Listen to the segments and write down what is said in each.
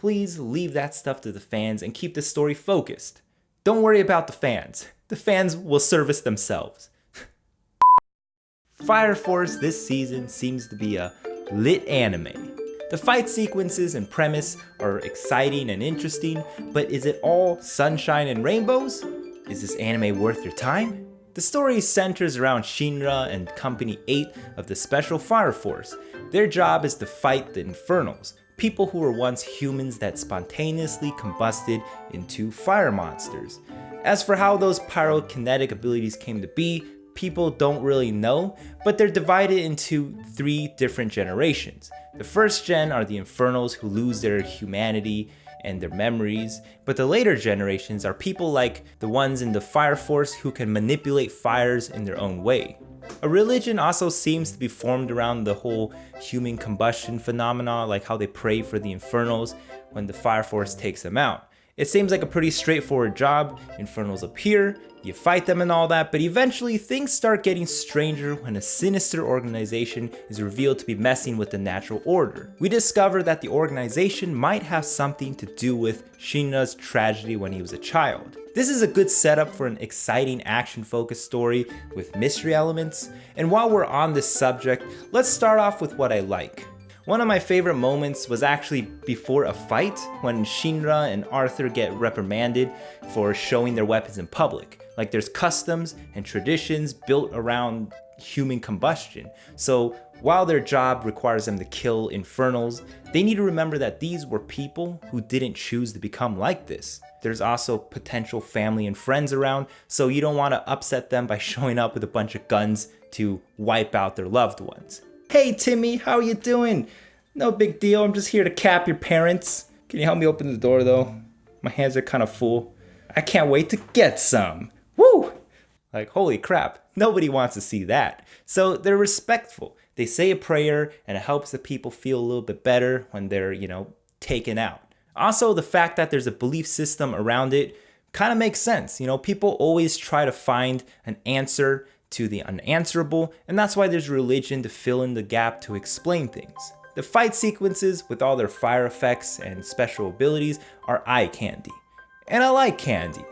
please leave that stuff to the fans and keep the story focused. Don't worry about the fans. The fans will service themselves. Fire Force this season seems to be a lit anime. The fight sequences and premise are exciting and interesting, but is it all sunshine and rainbows? Is this anime worth your time? The story centers around Shinra and Company 8 of the Special Fire Force. Their job is to fight the Infernals, people who were once humans that spontaneously combusted into fire monsters. As for how those pyrokinetic abilities came to be, people don't really know, but they're divided into 3 different generations. The first gen are the Infernals who lose their humanity and their memories, but the later generations are people like the ones in the Fire Force who can manipulate fires in their own way. A religion also seems to be formed around the whole human combustion phenomena, like how they pray for the Infernals when the Fire Force takes them out. It seems like a pretty straightforward job. Infernals appear, you fight them and all that, but eventually things start getting stranger when a sinister organization is revealed to be messing with the natural order. We discover that the organization might have something to do with Shinra's tragedy when he was a child. This is a good setup for an exciting action-focused story with mystery elements, and while we're on this subject, let's start off with what I like. One of my favorite moments was actually before a fight when Shinra and Arthur get reprimanded for showing their weapons in public. Like there's customs and traditions built around human combustion. So while their job requires them to kill infernals, they need to remember that these were people who didn't choose to become like this. There's also potential family and friends around, so you don't want to upset them by showing up with a bunch of guns to wipe out their loved ones. Hey Timmy, how you doing? No big deal, I'm just here to cap your parents. Can you help me open the door though? My hands are kind of full. I can't wait to get some. Woo! Like, holy crap, nobody wants to see that. So they're respectful. They say a prayer and it helps the people feel a little bit better when they're, taken out. Also, the fact that there's a belief system around it kind of makes sense. People always try to find an answer to the unanswerable, and that's why there's religion to fill in the gap to explain things. The fight sequences with all their fire effects and special abilities are eye candy. And I like candy.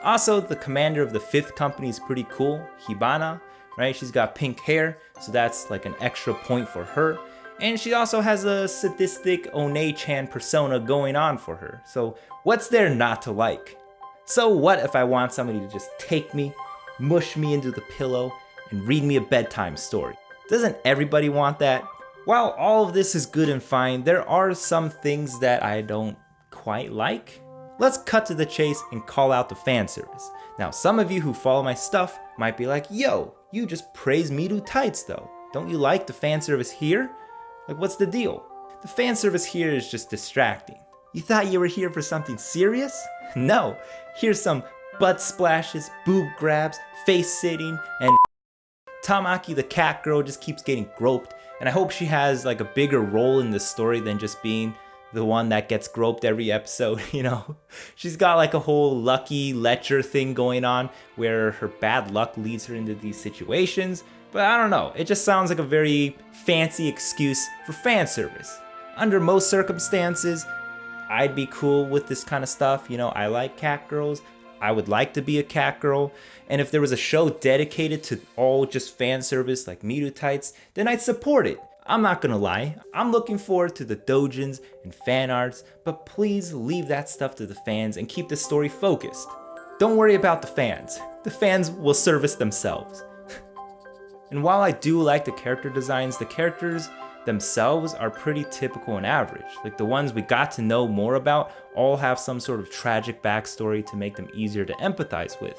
Also, the commander of the 5th company is pretty cool, Hibana, right? She's got pink hair, so that's like an extra point for her. And she also has a sadistic One-chan persona going on for her. So what's there not to like? So what if I want somebody to just take me, mush me into the pillow, and read me a bedtime story? Doesn't everybody want that? While all of this is good and fine, there are some things that I don't quite like. Let's cut to the chase and call out the fan service. Now, some of you who follow my stuff might be like, yo, you just praised Me Too Tights though. Don't you like the fan service here? Like, what's the deal? The fan service here is just distracting. You thought you were here for something serious? No, here's some butt splashes, boob grabs, face sitting, and Tamaki the cat girl just keeps getting groped, and I hope she has like a bigger role in this story than just being the one that gets groped every episode, She's got like a whole lucky lecher thing going on where her bad luck leads her into these situations, but I don't know, it just sounds like a very fancy excuse for fan service. Under most circumstances, I'd be cool with this kind of stuff, I like cat girls. I would like to be a cat girl, and if there was a show dedicated to all just fan service like Me Too Tights, then I'd support it. I'm not gonna lie, I'm looking forward to the doujins and fan arts, but please leave that stuff to the fans and keep the story focused. Don't worry about the fans will service themselves. And while I do like the character designs, the characters themselves are pretty typical and average. Like the ones we got to know more about all have some sort of tragic backstory to make them easier to empathize with.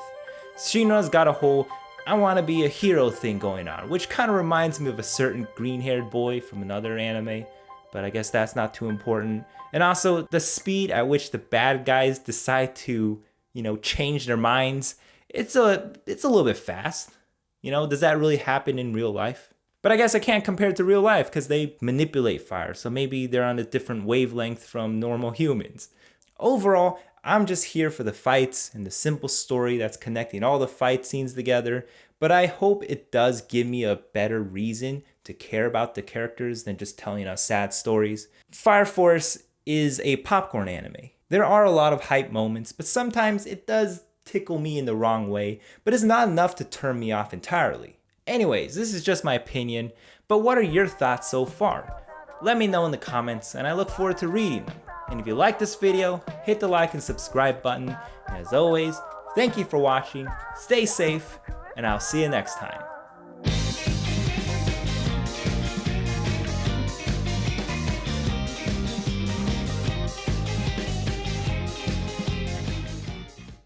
Shinra's got a whole I want to be a hero thing going on, which kind of reminds me of a certain green-haired boy from another anime, but I guess that's not too important. And also the speed at which the bad guys decide to, change their minds, it's a little bit fast. Does that really happen in real life? But I guess I can't compare it to real life because they manipulate fire, so maybe they're on a different wavelength from normal humans. Overall, I'm just here for the fights and the simple story that's connecting all the fight scenes together, but I hope it does give me a better reason to care about the characters than just telling us sad stories. Fire Force is a popcorn anime. There are a lot of hype moments, but sometimes it does tickle me in the wrong way, but it's not enough to turn me off entirely. Anyways, this is just my opinion, but what are your thoughts so far? Let me know in the comments, and I look forward to reading them. And if you like this video, hit the like and subscribe button. And as always, thank you for watching, stay safe, and I'll see you next time.